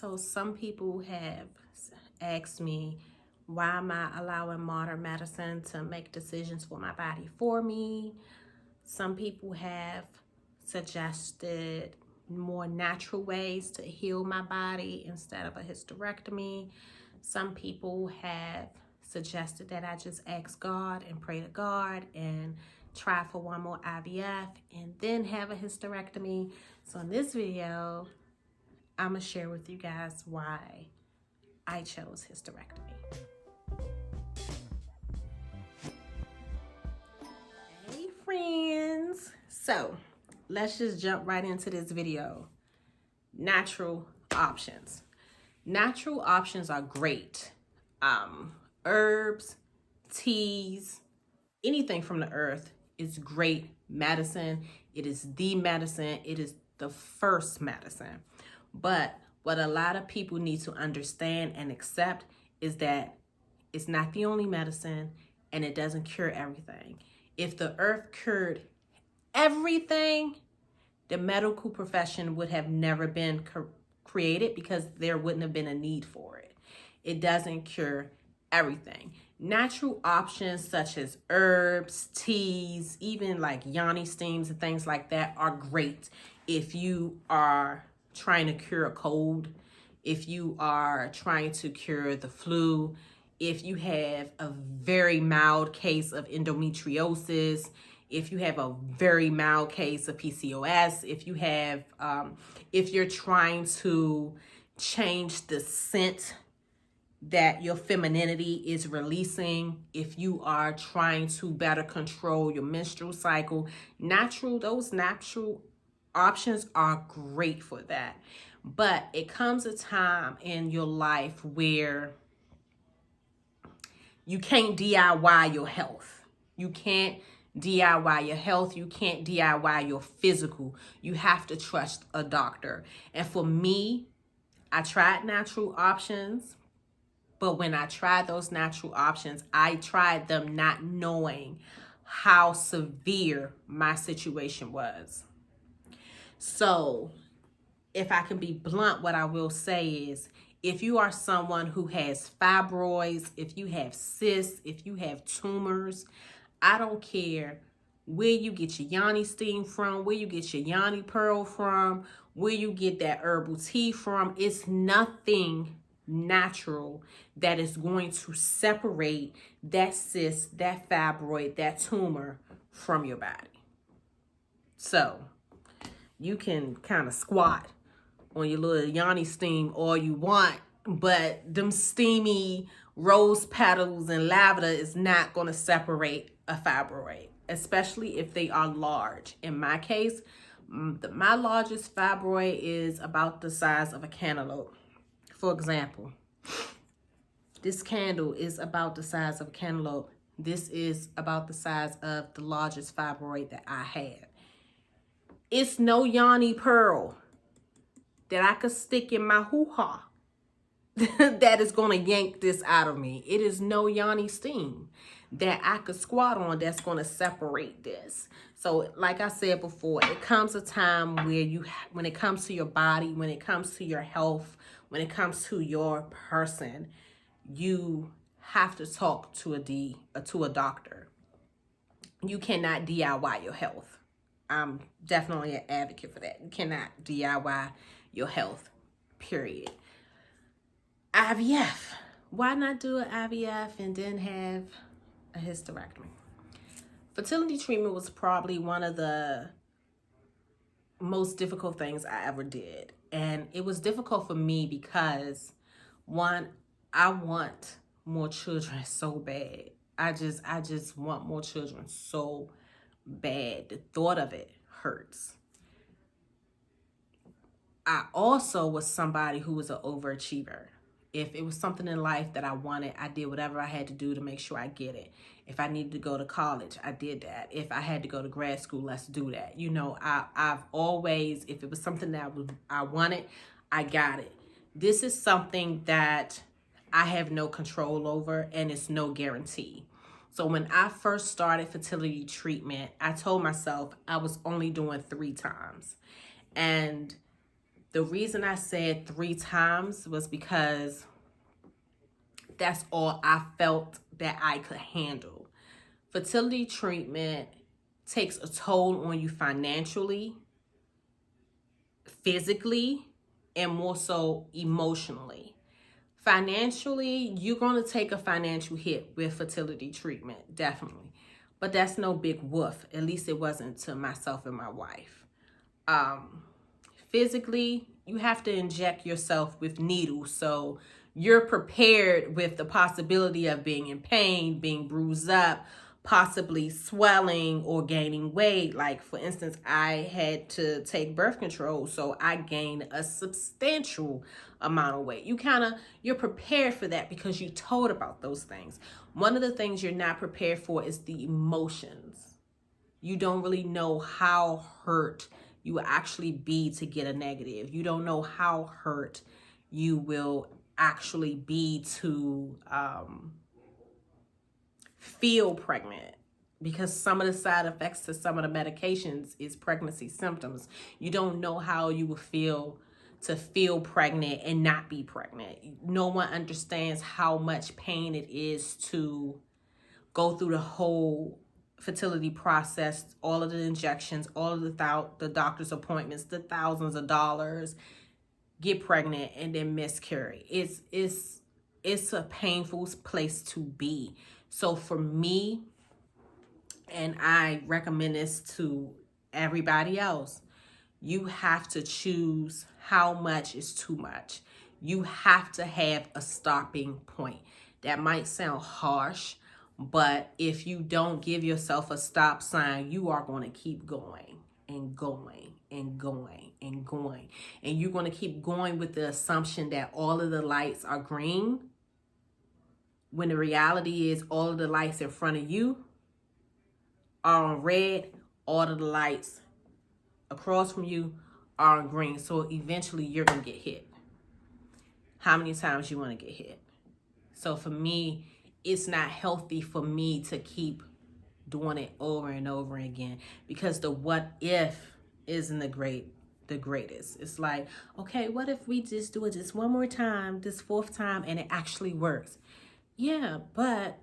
So some people have asked me, why am I allowing modern medicine to make decisions for my body for me? Some people have suggested more natural ways to heal my body instead of a hysterectomy. Some people have suggested that I just ask God and pray to God and try for one more IVF and then have a hysterectomy. So in this video, I'm gonna share with you guys why I chose hysterectomy. Hey friends! So let's just jump right into this video. Natural options. Natural options are great. Herbs, teas, anything from the earth is great medicine. It is the medicine. It is the first medicine. But what a lot of people need to understand and accept is that it's not the only medicine and it doesn't cure everything. If the earth cured everything, the medical profession would have never been created because there wouldn't have been a need for it. It doesn't cure everything. Natural options such as herbs, teas, even like yoni steams and things like that are great if you are trying to cure a cold, if you are trying to cure the flu, if you have a very mild case of endometriosis, if you have a very mild case of PCOS, if you have, if you're trying to change the scent that your femininity is releasing, if you are trying to better control your menstrual cycle, those natural options are great for that. But it comes a time in your life where you can't DIY your health. You can't DIY your health. You can't DIY your physical. You have to trust a doctor. And for me, I tried natural options. But when I tried those natural options, I tried them not knowing how severe my situation was. So if I can be blunt, what I will say is, if you are someone who has fibroids, if you have cysts, if you have tumors, I don't care where you get your yoni steam from, where you get your yoni pearl from, where you get that herbal tea from. It's nothing natural that is going to separate that cyst, that fibroid, that tumor from your body. So you can kind of squat on your little yoni steam all you want, but them steamy rose petals and lavender is not going to separate a fibroid, especially if they are large. In my case, my largest fibroid is about the size of a cantaloupe. For example, this candle is about the size of a cantaloupe. This is about the size of the largest fibroid that I have. It's no yoni pearl that I could stick in my hoo-ha that is going to yank this out of me. It is no yoni steam that I could squat on that's going to separate this. So like I said before, it comes a time where when it comes to your body, when it comes to your health, when it comes to your person, you have to talk to a doctor. You cannot DIY your health. I'm definitely an advocate for that. You cannot DIY your health, period. IVF. Why not do an IVF and then have a hysterectomy? Fertility treatment was probably one of the most difficult things I ever did. And it was difficult for me because, one, I want more children so bad. I just want more children so bad. The thought of it hurts. I also was somebody who was an overachiever. If it was something in life that I wanted, I did whatever I had to do to make sure I get it. If I needed to go to college, I did that. If I had to go to grad school, let's do that. You know, I've always, if it was something that I wanted, I got it. This is something that I have no control over, and it's no guarantee. So when I first started fertility treatment, I told myself I was only doing 3 times. And The reason I said 3 times was because that's all I felt that I could handle. Fertility treatment takes a toll on you financially, physically, and more so emotionally. Financially, you're going to take a financial hit with fertility treatment, definitely. But that's no big woof. At least it wasn't to myself and my wife. Physically, you have to inject yourself with needles. So you're prepared with the possibility of being in pain, being bruised up, possibly swelling or gaining weight. Like, for instance, I had to take birth control, so I gained a substantial amount of weight. You're prepared for that because you're told about those things. One of the things you're not prepared for is the emotions. You don't really know how hurt you will actually be to get a negative. You don't know how hurt you will actually be to feel pregnant, because some of the side effects to some of the medications is pregnancy symptoms. You don't know how you will feel to feel pregnant and not be pregnant. No one understands how much pain it is to go through the whole fertility process, all of the injections, all of the doctor's appointments, the thousands of dollars, get pregnant and then miscarry. It's a painful place to be. So for me, and I recommend this to everybody else, you have to choose how much is too much. You have to have a stopping point. That might sound harsh, but if you don't give yourself a stop sign, you are going to keep going and going and going and going. And you're going to keep going with the assumption that all of the lights are green, when the reality is all of the lights in front of you are on red, all of the lights across from you are on green. So eventually you're going to get hit. How many times you want to get hit? So for me, it's not healthy for me to keep doing it over and over again, because the what if isn't the greatest. It's like, okay, what if we just do it just one more time, this 4th time, and it actually works? Yeah, but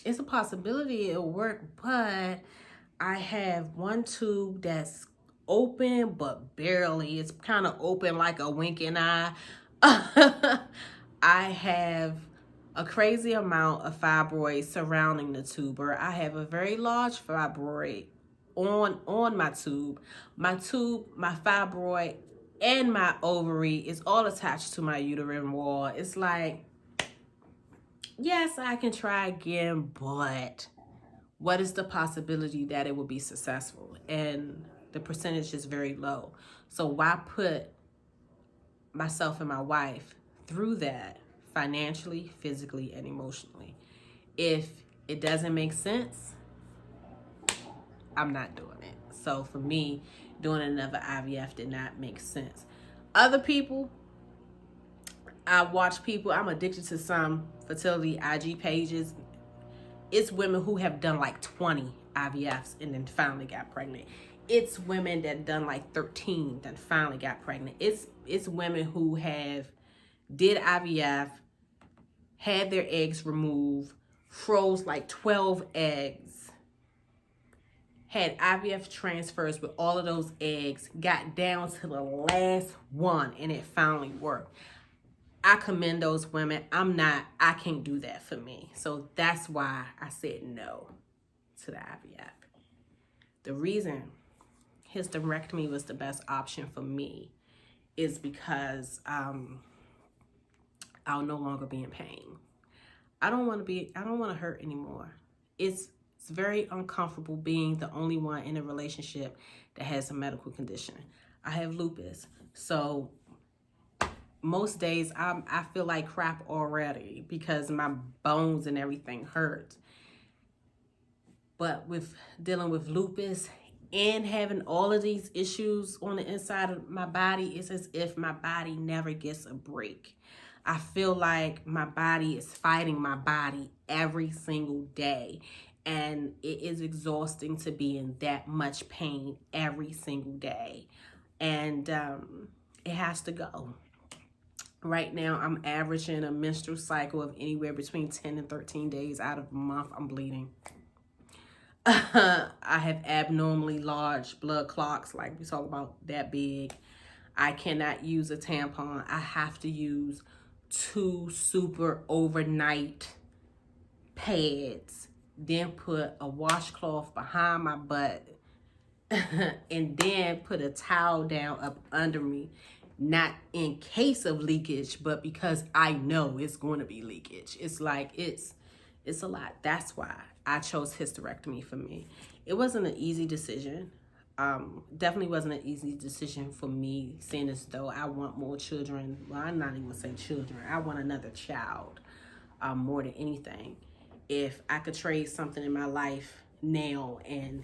it's a possibility it'll work, but I have one tube that's open, but barely. It's kind of open like a winking eye. I have a crazy amount of fibroids surrounding the tuber. I have a very large fibroid on my tube. My tube, my fibroid, and my ovary is all attached to my uterine wall. It's like, yes, I can try again, but what is the possibility that it will be successful? And the percentage is very low. So why put myself and my wife through that financially, physically, and emotionally? If it doesn't make sense, I'm not doing it. So for me, doing another IVF did not make sense. Other people, I watch people, I'm addicted to some fertility IG pages. It's women who have done like 20 IVFs and then finally got pregnant. It's women that done like 13 that finally got pregnant. It's women who have did IVF, had their eggs removed, froze like 12 eggs, had IVF transfers with all of those eggs, got down to the last one, and it finally worked. I commend those women. I can't do that for me. So that's why I said no to the IVF. The reason hysterectomy was the best option for me is because I'll no longer be in pain. I don't want to hurt anymore. It's very uncomfortable being the only one in a relationship that has a medical condition. I have lupus. So most days I feel like crap already because my bones and everything hurt. But with dealing with lupus and having all of these issues on the inside of my body, it's as if my body never gets a break. I feel like my body is fighting my body every single day. And it is exhausting to be in that much pain every single day. and it has to go. Right now, I'm averaging a menstrual cycle of anywhere between 10 and 13 days out of a month. I'm bleeding. I have abnormally large blood clots, like we talk about, that big. I cannot use a tampon. I have to use 2 super overnight pads, then put a washcloth behind my butt, and then put a towel down up under me. Not in case of leakage, but because I know it's going to be leakage. It's like, it's a lot. That's why I chose hysterectomy for me. It wasn't an easy decision. Definitely wasn't an easy decision for me, seeing as though I want more children. Well, I'm not even gonna say children. I want another child, more than anything. If I could trade something in my life now, and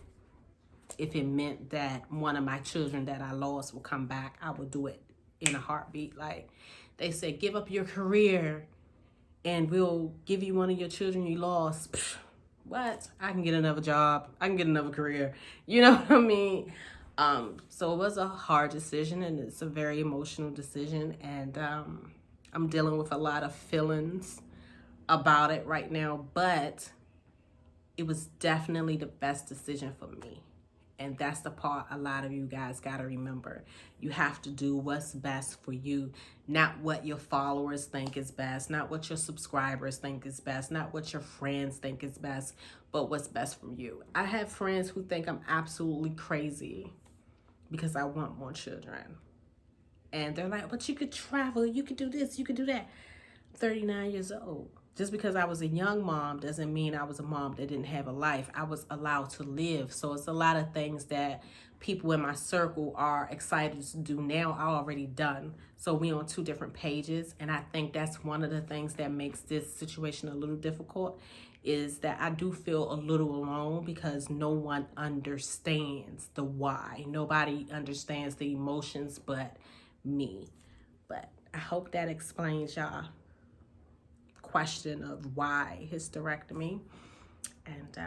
if it meant that one of my children that I lost will come back, I would do it in a heartbeat. Like they said, give up your career and we'll give you one of your children you lost. Pfft, what? I can get another job. I can get another career. You know what I mean? So it was a hard decision, and it's a very emotional decision, and I'm dealing with a lot of feelings about it right now, but it was definitely the best decision for me. And that's the part a lot of you guys got to remember. You have to do what's best for you, not what your followers think is best, not what your subscribers think is best, not what your friends think is best, but what's best for you. I have friends who think I'm absolutely crazy because I want more children. And they're like, but you could travel, you could do this, you could do that. 39 years old. Just because I was a young mom doesn't mean I was a mom that didn't have a life. I was allowed to live. So it's a lot of things that people in my circle are excited to do now, I already done. So we on 2 different pages. And I think that's one of the things that makes this situation a little difficult, is that I do feel a little alone because no one understands the why. Nobody understands the emotions but me. But I hope that explains y'all question of why hysterectomy, and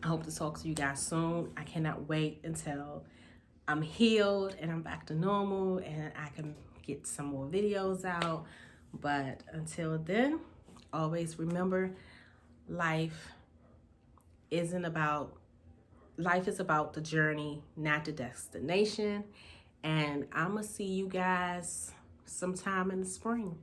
I hope to talk to you guys soon. I cannot wait until I'm healed and I'm back to normal and I can get some more videos out. But until then, always remember, life is about the journey, not the destination. And I'm gonna see you guys sometime in the spring.